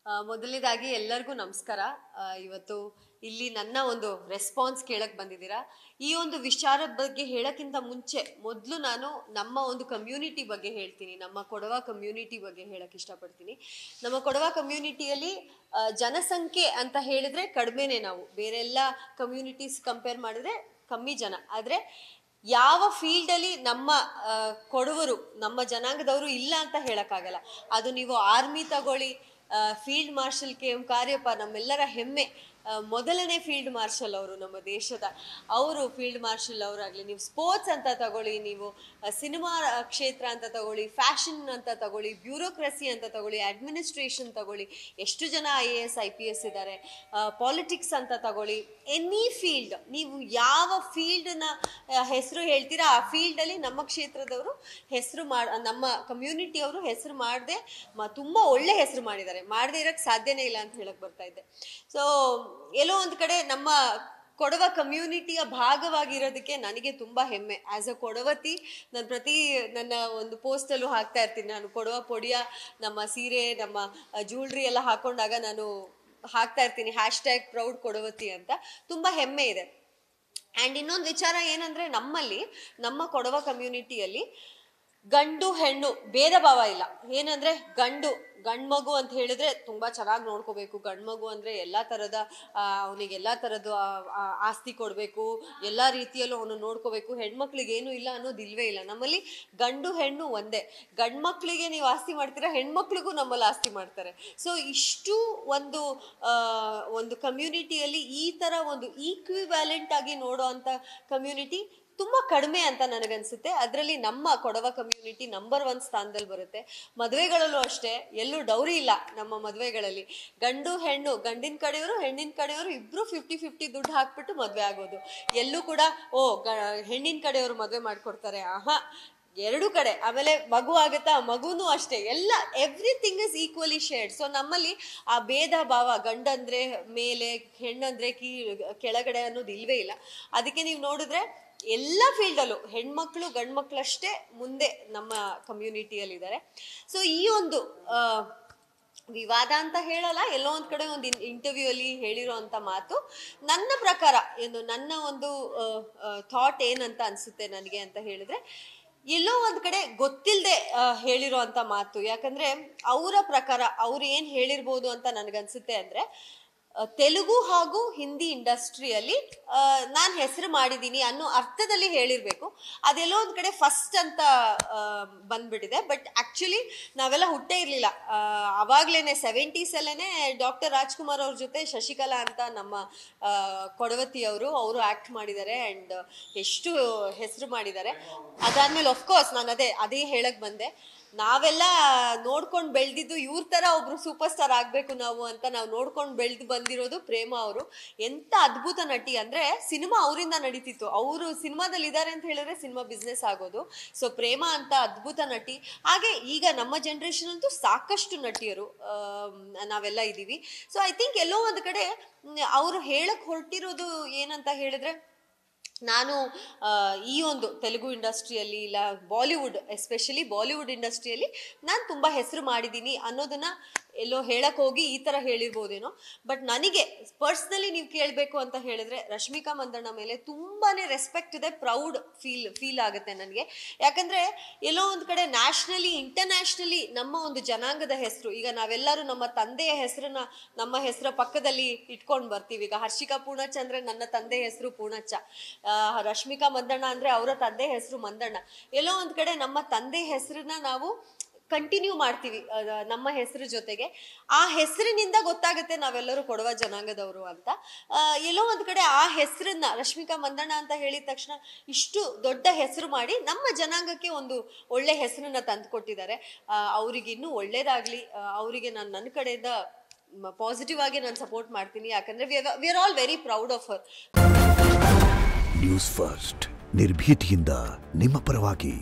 ಮೊದಲನೇದಾಗಿ ಎಲ್ಲರಿಗೂ ನಮಸ್ಕಾರ. ಇವತ್ತು ಇಲ್ಲಿ ನನ್ನ ಒಂದು ರೆಸ್ಪಾನ್ಸ್ ಕೇಳಕ್ ಬಂದಿದ್ದೀರಾ. ಈ ಒಂದು ವಿಚಾರದ ಬಗ್ಗೆ ಹೇಳಕ್ಕಿಂತ ಮುಂಚೆ ಮೊದಲು ನಾನು ನಮ್ಮ ಒಂದು ಕಮ್ಯುನಿಟಿ ಬಗ್ಗೆ ಹೇಳ್ತೀನಿ. ನಮ್ಮ ಕೊಡವ ಕಮ್ಯುನಿಟಿ ಬಗ್ಗೆ ಹೇಳಕ್ ಇಷ್ಟಪಡ್ತೀನಿ. ನಮ್ಮ ಕೊಡವ ಕಮ್ಯುನಿಟಿಯಲ್ಲಿ ಜನಸಂಖ್ಯೆ ಅಂತ ಹೇಳಿದ್ರೆ ಕಡಿಮೆನೆ. ನಾವು ಬೇರೆ ಎಲ್ಲ ಕಮ್ಯುನಿಟೀಸ್ ಕಂಪೇರ್ ಮಾಡಿದ್ರೆ ಕಮ್ಮಿ ಜನ. ಆದರೆ ಯಾವ ಫೀಲ್ಡಲ್ಲಿ ನಮ್ಮ ಕೊಡವರು ನಮ್ಮ ಜನಾಂಗದವರು ಇಲ್ಲ ಅಂತ ಹೇಳಕ್ಕಾಗಲ್ಲ. ಅದು ನೀವು ಆರ್ಮಿ ತಗೊಳ್ಳಿ, ಫೀಲ್ಡ್ ಮಾರ್ಷಲ್ KM ಕಾರ್ಯಪ್ಪ ನಮ್ಮೆಲ್ಲರ ಹೆಮ್ಮೆ. ಮೊದಲನೇ ಫೀಲ್ಡ್ ಮಾರ್ಷಲ್ ಅವರು ನಮ್ಮ ದೇಶದ. ಅವರು ಫೀಲ್ಡ್ ಮಾರ್ಷಲ್ ಅವರಾಗಲಿ, ನೀವು ಸ್ಪೋರ್ಟ್ಸ್ ಅಂತ ತಗೊಳ್ಳಿ, ನೀವು ಸಿನಿಮಾ ಕ್ಷೇತ್ರ ಅಂತ ತಗೊಳ್ಳಿ, ಫ್ಯಾಷನ್ ಅಂತ ತಗೊಳ್ಳಿ, ಬ್ಯೂರೋಕ್ರಸಿ ಅಂತ ತಗೊಳ್ಳಿ, ಅಡ್ಮಿನಿಸ್ಟ್ರೇಷನ್ ತಗೊಳ್ಳಿ, ಎಷ್ಟು ಜನ IAS IPS ಇದ್ದಾರೆ, ಪಾಲಿಟಿಕ್ಸ್ ಅಂತ ತಗೊಳ್ಳಿ, ಎನಿ ಫೀಲ್ಡ್ ನೀವು ಯಾವ ಫೀಲ್ಡ್ನ ಹೆಸರು ಹೇಳ್ತೀರಾ ಆ ಫೀಲ್ಡಲ್ಲಿ ನಮ್ಮ ಕ್ಷೇತ್ರದವರು ಹೆಸರು ನಮ್ಮ ಕಮ್ಯುನಿಟಿಯವರು ಹೆಸರು ಮಾಡದೆ ತುಂಬ ಒಳ್ಳೆ ಹೆಸರು ಮಾಡಿದ್ದಾರೆ. ಮಾಡದೆ ಇರೋಕ್ಕೆ ಸಾಧ್ಯನೇ ಇಲ್ಲ ಅಂತ ಹೇಳಕ್ ಬರ್ತಾ ಇದ್ದೆ. ಸೊ ಎಲ್ಲೋ ಒಂದು ಕಡೆ ನಮ್ಮ ಕೊಡವ ಕಮ್ಯುನಿಟಿಯ ಭಾಗವಾಗಿರೋದಕ್ಕೆ ನನಗೆ ತುಂಬಾ ಹೆಮ್ಮೆ. ಆಸ್ ಅ ಕೊಡವತಿ ನಾನು ನನ್ನ ಒಂದು ಪೋಸ್ಟಲ್ಲೂ ಹಾಕ್ತಾ ಇರ್ತೀನಿ. ನಾನು ಕೊಡವ ಪೊಡಿಯ ನಮ್ಮ ಸೀರೆ ನಮ್ಮ ಜ್ಯುವೆಲ್ರಿ ಎಲ್ಲ ಹಾಕೊಂಡಾಗ ನಾನು ಹಾಕ್ತಾ ಇರ್ತೀನಿ #ಪ್ರೌಡ್ ಕೊಡವತಿ ಅಂತ. ತುಂಬಾ ಹೆಮ್ಮೆ ಇದೆ. ಆ್ಯಂಡ್ ಇನ್ನೊಂದು ವಿಚಾರ ಏನಂದ್ರೆ, ನಮ್ಮ ಕೊಡವ ಕಮ್ಯುನಿಟಿಯಲ್ಲಿ ಗಂಡು ಹೆಣ್ಣು ಭೇದ ಭಾವ ಇಲ್ಲ. ಏನಂದ್ರೆ ಗಂಡು ಮಗು ಅಂತ ಹೇಳಿದ್ರೆ ತುಂಬಾ ಚೆನ್ನಾಗಿ ನೋಡ್ಕೋಬೇಕು. ಗಂಡು ಮಗು ಅಂದ್ರೆ ಎಲ್ಲಾ ತರದ ಅವನಿಗೆ ಎಲ್ಲಾ ತರದ್ದು ಆಸ್ತಿ ಕೊಡ್ಬೇಕು, ಎಲ್ಲಾ ರೀತಿಯಲ್ಲೂ ಅವನು ನೋಡ್ಕೋಬೇಕು. ಹೆಣ್ಮಕ್ಳಿಗೆ ಏನು ಇಲ್ಲ ಅನ್ನೋದು ಇಲ್ವೇ ಇಲ್ಲ. ನಮ್ಮಲ್ಲಿ ಗಂಡು ಹೆಣ್ಣು ಒಂದೇ. ಗಂಡು ಮಕ್ಳಿಗೆ ನೀವು ಆಸ್ತಿ ಮಾಡ್ತೀರಾ, ಹೆಣ್ಮಕ್ಳಿಗೂ ನಮ್ಮಲ್ಲಿ ಆಸ್ತಿ ಮಾಡ್ತಾರೆ. ಸೊ ಇಷ್ಟು ಒಂದು ಕಮ್ಯುನಿಟಿಯಲ್ಲಿ ಈ ತರ ಒಂದು ಈಕ್ವಿವ್ಯಾಲೆಂಟ್ ಆಗಿ ನೋಡೋ ಅಂತ ಕಮ್ಯುನಿಟಿ ತುಂಬಾ ಕಡಿಮೆ ಅಂತ ನನಗನ್ಸುತ್ತೆ. ಅದರಲ್ಲಿ ನಮ್ಮ ಕೊಡವ ಕಮ್ಯುನಿಟಿ ನಂಬರ್ 1 ಸ್ಥಾನದಲ್ಲಿ ಬರುತ್ತೆ. ಮದುವೆಗಳಲ್ಲೂ ಅಷ್ಟೇ, ಎಲ್ಲೂ ಡೌರಿ ಇಲ್ಲ ನಮ್ಮ ಮದುವೆಗಳಲ್ಲಿ. ಗಂಡು ಹೆಣ್ಣು, ಗಂಡಿನ ಕಡೆಯವರು ಹೆಣ್ಣಿನ ಕಡೆಯವರು ಇಬ್ರು 50-50 ದುಡ್ಡು ಹಾಕ್ಬಿಟ್ಟು ಮದುವೆ ಆಗೋದು. ಎಲ್ಲೂ ಕೂಡ ಹೆಣ್ಣಿನ ಕಡೆಯವರು ಮದುವೆ ಮಾಡ್ಕೊಡ್ತಾರೆ, ಎರಡು ಕಡೆ. ಆಮೇಲೆ ಮಗು ಆಗುತ್ತಾ, ಮಗುನೂ ಅಷ್ಟೇ. ಎಲ್ಲ everything is equally shared. So ನಮ್ಮಲ್ಲಿ ಆ ಭೇದ ಭಾವ ಗಂಡಂದ್ರೆ ಮೇಲೆ, ಹೆಣ್ಣಂದ್ರೆ ಕೆಳಗಡೆ ಅನ್ನೋದು ಇಲ್ವೇ ಇಲ್ಲ. ಅದಕ್ಕೆ ನೀವು ನೋಡಿದ್ರೆ ಎಲ್ಲ ಫೀಲ್ಡಲ್ಲೂ ಹೆಣ್ಮಕ್ಳು ಗಂಡು ಮಕ್ಳಷ್ಟೇ ಮುಂದೆ ನಮ್ಮ ಕಮ್ಯುನಿಟಿಯಲ್ಲಿ ಇದ್ದಾರೆ. ಸೊ ಈ ಒಂದು ವಿವಾದ ಅಂತ ಹೇಳಲ್ಲ, ಎಲ್ಲೋ ಒಂದ್ ಕಡೆ ಒಂದು ಇಂಟರ್ವ್ಯೂ ಅಲ್ಲಿ ಹೇಳಿರೋ ಅಂತ ಮಾತು ನನ್ನ ಪ್ರಕಾರ ನನ್ನ ಒಂದು ಥಾಟ್ ಏನಂತ ಅನ್ಸುತ್ತೆ ನನಗೆ ಅಂತ ಹೇಳಿದ್ರೆ, ಎಲ್ಲೋ ಒಂದ್ ಕಡೆ ಗೊತ್ತಿಲ್ಲದೆ ಹೇಳಿರೋ ಅಂತ ಮಾತು. ಯಾಕಂದ್ರೆ ಅವರ ಪ್ರಕಾರ ಅವ್ರು ಏನ್ ಹೇಳಿರ್ಬೋದು ಅಂತ ನನಗನ್ಸುತ್ತೆ ಅಂದ್ರೆ, ತೆಲುಗು ಹಾಗೂ ಹಿಂದಿ ಇಂಡಸ್ಟ್ರಿಯಲ್ಲಿ ನಾನು ಹೆಸರು ಮಾಡಿದ್ದೀನಿ ಅನ್ನೋ ಅರ್ಥದಲ್ಲಿ ಹೇಳಿರ್ಬೇಕು. ಅದೆಲ್ಲೋ ಒಂದ್ ಕಡೆ ಫಸ್ಟ್ ಅಂತ ಬಂದ್ಬಿಟ್ಟಿದೆ. ಬಟ್ ಆಕ್ಚುಲಿ ನಾವೆಲ್ಲ ಹುಟ್ಟೇ ಇರ್ಲಿಲ್ಲ. ಅವಾಗ್ಲೇನೆ 70s ಅಲ್ಲೇನೆ ಡಾಕ್ಟರ್ ರಾಜ್ಕುಮಾರ್ ಅವ್ರ ಜೊತೆ ಶಶಿಕಲಾ ಅಂತ ನಮ್ಮ ಕೊಡವತಿಯವರು ಆಕ್ಟ್ ಮಾಡಿದ್ದಾರೆ. ಅಂಡ್ ಎಷ್ಟು ಹೆಸರು ಮಾಡಿದ್ದಾರೆ. ಅದಾದ್ಮೇಲೆ ಅಫ್ಕೋರ್ಸ್ ನಾನು ಅದೇ ಹೇಳಕ್ ಬಂದೆ. ನಾವೆಲ್ಲ ನೋಡ್ಕೊಂಡು ಬೆಳೆದಿದ್ದು ಇವ್ರ ತರ ಒಬ್ರು ಸೂಪರ್ ಸ್ಟಾರ್ ಆಗ್ಬೇಕು ನಾವು ಅಂತ ನಾವು ನೋಡ್ಕೊಂಡು ಬೆಳೆದು ಬಂದಿರೋದು ಪ್ರೇಮ ಅವರು. ಎಂತ ಅದ್ಭುತ ನಟಿ ಅಂದ್ರೆ, ಸಿನಿಮಾ ಅವರಿಂದ ನಡೀತಿತ್ತು. ಅವರು ಸಿನಿಮಾದಲ್ಲಿ ಇದ್ದಾರೆ ಅಂತ ಹೇಳಿದ್ರೆ ಸಿನಿಮಾ ಬಿಸ್ನೆಸ್ ಆಗೋದು. ಸೊ ಪ್ರೇಮ ಅಂತ ಅದ್ಭುತ ನಟಿ. ಹಾಗೆ ಈಗ ನಮ್ಮ ಜನರೇಷನ್ ಅಂತೂ ಸಾಕಷ್ಟು ನಟಿಯರು ನಾವೆಲ್ಲ ಇದ್ದೀವಿ. ಸೊ ಐ ಥಿಂಕ್ ಎಲ್ಲೋ ಒಂದು ಕಡೆ ಅವರು ಹೇಳಕ್ ಹೊರಟಿರೋದು ಏನಂತ ಹೇಳಿದ್ರೆ, ನಾನು ಈ ಒಂದು ತೆಲುಗು ಇಂಡಸ್ಟ್ರಿಯಲ್ಲಿ ಇಲ್ಲ ಬಾಲಿವುಡ್, ಎಸ್ಪೆಷಲಿ ಬಾಲಿವುಡ್ ಇಂಡಸ್ಟ್ರಿಯಲ್ಲಿ ನಾನು ತುಂಬ ಹೆಸರು ಮಾಡಿದ್ದೀನಿ ಅನ್ನೋದನ್ನ ಎಲ್ಲೋ ಹೇಳಕ್ ಹೋಗಿ ಈ ಥರ ಹೇಳಿರ್ಬೋದೇನೋ. ಬಟ್ ನನಗೆ ಪರ್ಸ್ನಲಿ ನೀವು ಕೇಳಬೇಕು ಅಂತ ಹೇಳಿದ್ರೆ, ರಶ್ಮಿಕಾ ಮಂದಣ್ಣ ಮೇಲೆ ತುಂಬಾನೇ ರೆಸ್ಪೆಕ್ಟ್ ಇದೆ, ಪ್ರೌಡ್ ಫೀಲ್ ಆಗುತ್ತೆ ನನಗೆ. ಯಾಕಂದ್ರೆ ಎಲ್ಲೋ ಒಂದು ಕಡೆ ನ್ಯಾಷನಲಿ ಇಂಟರ್ನ್ಯಾಷನಲಿ ನಮ್ಮ ಒಂದು ಜನಾಂಗದ ಹೆಸರು, ಈಗ ನಾವೆಲ್ಲರೂ ನಮ್ಮ ತಂದೆಯ ಹೆಸರನ್ನ ನಮ್ಮ ಹೆಸರ ಪಕ್ಕದಲ್ಲಿ ಇಟ್ಕೊಂಡು ಬರ್ತೀವಿ. ಈಗ ಹರ್ಷಿಕಾ ಪೂರ್ಣಚ್ಚ ಅಂದ್ರೆ ನನ್ನ ತಂದೆ ಹೆಸರು ಪೂರ್ಣಚ್ಚ, ರಶ್ಮಿಕಾ ಮಂದಣ್ಣ ಅಂದ್ರೆ ಅವರ ತಂದೆ ಹೆಸರು ಮಂದಣ್ಣ. ಎಲ್ಲೋ ಒಂದ್ ಕಡೆ ನಮ್ಮ ತಂದೆ ಹೆಸರನ್ನ ನಾವು ಕಂಟಿನ್ಯೂ ಮಾಡ್ತೀವಿ ನಮ್ಮ ಹೆಸರು ಜೊತೆಗೆ. ಆ ಹೆಸರಿನಿಂದ ಗೊತ್ತಾಗುತ್ತೆ ನಾವೆಲ್ಲರೂ ಕೊಡವ ಜನಾಂಗದವರು ಅಂತ. ಎಲ್ಲೋ ಒಂದ್ ಕಡೆ ಆ ಹೆಸರನ್ನ ರಶ್ಮಿಕಾ ಮಂದಣ್ಣ ಅಂತ ಹೇಳಿದ ತಕ್ಷಣ ಇಷ್ಟು ದೊಡ್ಡ ಹೆಸರು ಮಾಡಿ ನಮ್ಮ ಜನಾಂಗಕ್ಕೆ ಒಂದು ಒಳ್ಳೆ ಹೆಸರನ್ನ ತಂದು ಕೊಟ್ಟಿದ್ದಾರೆ. ಅವ್ರಿಗೆ ಇನ್ನೂ ಒಳ್ಳೇದಾಗ್ಲಿ. ಅವರಿಗೆ ನಾನು ನನ್ನ ಕಡೆಯಿಂದ ಪಾಸಿಟಿವ್ ಆಗಿ ನಾನು ಸಪೋರ್ಟ್ ಮಾಡ್ತೀನಿ. ಯಾಕಂದ್ರೆ we are all very proud of her. News first, ನಿರ್ಭೀತಿಯಿಂದ ನಿಮ್ಮ ಪರವಾಗಿ.